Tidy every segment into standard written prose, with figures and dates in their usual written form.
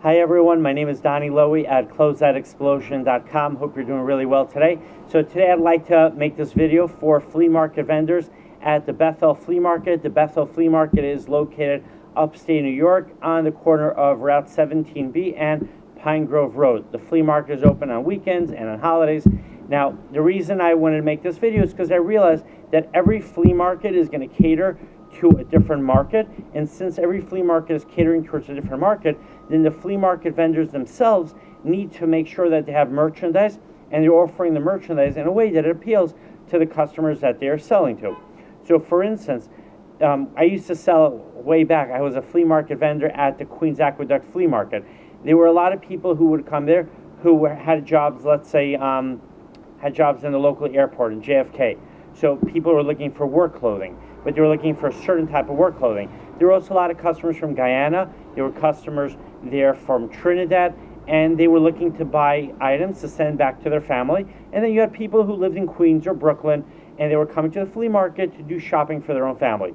Hi everyone, my name is Donnie Lowy at closeoutexplosion.com. Hope you're doing really well today. So today I'd like to make this video for flea market vendors at the Bethel Flea Market. The Bethel Flea Market is located upstate New York on the corner of Route 17B and Pine Grove Road. The flea market is open on weekends and on holidays. Now, the reason I wanted to make this video is because I realized that every flea market is going to cater to a different market, and since every flea market is catering towards a different market, then the flea market vendors themselves need to make sure that they have merchandise and they're offering the merchandise in a way that it appeals to the customers that they are selling to. So for instance, I used to sell way back, I was a flea market vendor at the Queens Aqueduct Flea Market. There were a lot of people who would come there who had jobs, let's say, had jobs in the local airport in JFK. So people were looking for work clothing, but they were looking for a certain type of work clothing. There were also a lot of customers from Guyana. There were customers there from Trinidad, and they were looking to buy items to send back to their family. And then you had people who lived in Queens or Brooklyn, and they were coming to the flea market to do shopping for their own family.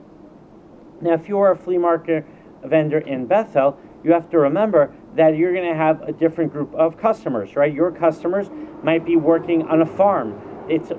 Now, if you are a flea market vendor in Bethel, you have to remember that you're going to have a different group of customers, right? Your customers might be working on a farm.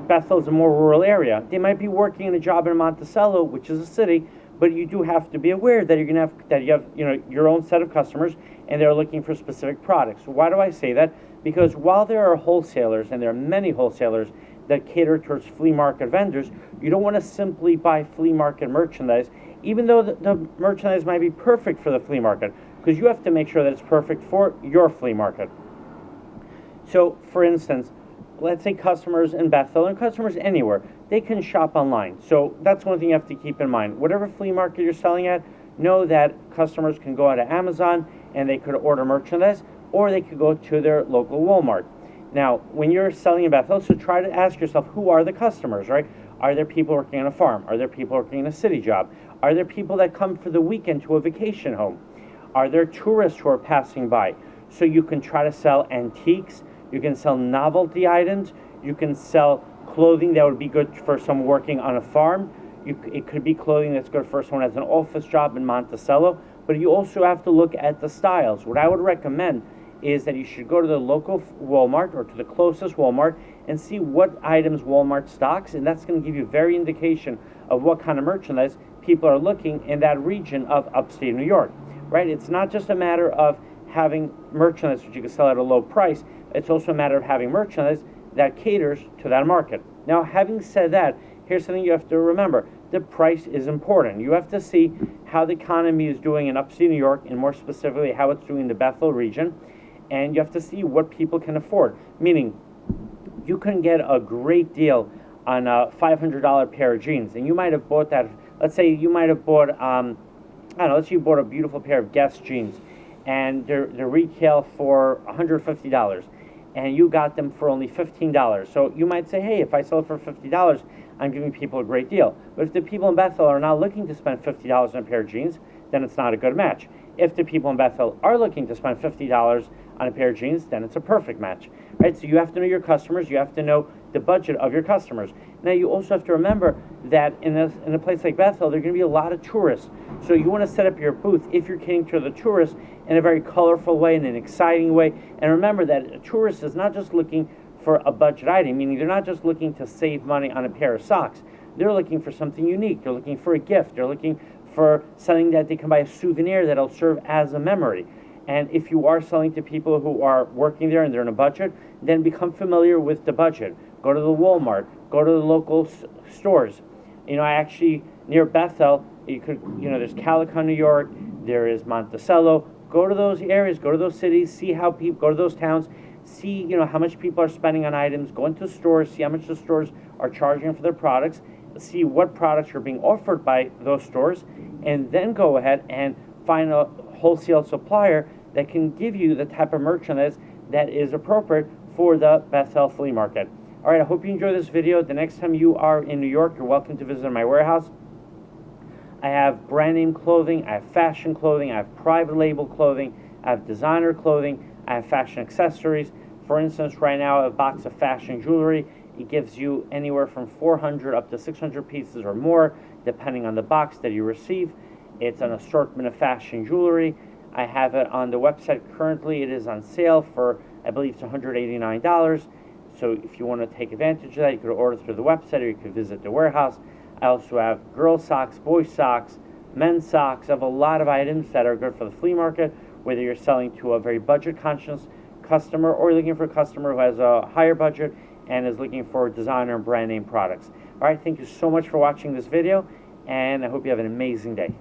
Bethel's a more rural area. They might be working in a job in Monticello, which is a city, but you do have to be aware that you have your own set of customers, and they're looking for specific products. Why do I say that? Because while there are wholesalers, and there are many wholesalers that cater towards flea market vendors, you don't want to simply buy flea market merchandise, even though the merchandise might be perfect for the flea market, because you have to make sure that it's perfect for your flea market. So, for instance, let's say customers in Bethel and customers anywhere, they can shop online. So that's one thing you have to keep in mind. Whatever flea market you're selling at, know that customers can go onto Amazon and they could order merchandise, or they could go to their local Walmart. Now, when you're selling in Bethel, so try to ask yourself, who are the customers, right? Are there people working on a farm? Are there people working in a city job? Are there people that come for the weekend to a vacation home? Are there tourists who are passing by? So you can try to sell antiques. You can sell novelty items. You can sell clothing that would be good for someone working on a farm. It could be clothing that's good for someone who has an office job in Monticello. But you also have to look at the styles. What I would recommend is that you should go to the local Walmart or to the closest Walmart and see what items Walmart stocks, and that's going to give you a very indication of what kind of merchandise people are looking in that region of upstate New York, right? It's not just a matter of having merchandise which you can sell at a low price. It's also a matter of having merchandise that caters to that market. Now, having said that, here's something you have to remember. The price is important. You have to see how the economy is doing in upstate New York, and more specifically how it's doing in the Bethel region, and you have to see what people can afford. Meaning, you can get a great deal on a $500 pair of jeans, and you might have bought that. Let's say you might have bought, I don't know, let's say you bought a beautiful pair of Guess jeans, and they're retail for $150, and you got them for only $15. So you might say, hey, if I sell it for $50, I'm giving people a great deal. But if the people in Bethel are not looking to spend $50 on a pair of jeans, then it's not a good match. If the people in Bethel are looking to spend $50 on a pair of jeans, then it's a perfect match, right? So you have to know your customers. You have to know the budget of your customers. Now, you also have to remember that in a place like Bethel, there are going to be a lot of tourists. So you want to set up your booth, if you're catering to the tourists, in a very colorful way, in an exciting way. And remember that a tourist is not just looking for a budget item, meaning they're not just looking to save money on a pair of socks. They're looking for something unique. They're looking for a gift. They're looking for something that they can buy, a souvenir that'll serve as a memory. And if you are selling to people who are working there and they're in a budget, then become familiar with the budget. Go to the Walmart. Go to the local stores. I actually, near Bethel, there's Calico, New York. There is Monticello. Go to those areas. Go to those cities. See how people, go to those towns. See, how much people are spending on items. Go into stores. See how much the stores are charging for their products. See what products are being offered by those stores. And then go ahead and find a wholesale supplier that can give you the type of merchandise that is appropriate for the Bethel Flea Market. All right, I hope you enjoy this video. The next time you are in New York, you're welcome to visit my warehouse. I have brand name clothing, I have fashion clothing, I have private label clothing, I have designer clothing, I have fashion accessories. For instance, right now I have a box of fashion jewelry. It gives you anywhere from 400 up to 600 pieces or more, depending on the box that you receive. It's an assortment of fashion jewelry. I have it on the website currently. It is on sale for, I believe it's $189. So if you want to take advantage of that, you could order through the website or you could visit the warehouse. I also have girl socks, boy socks, men's socks. I have a lot of items that are good for the flea market, whether you're selling to a very budget conscious customer or looking for a customer who has a higher budget and is looking for designer and brand name products. All right, thank you so much for watching this video, and I hope you have an amazing day.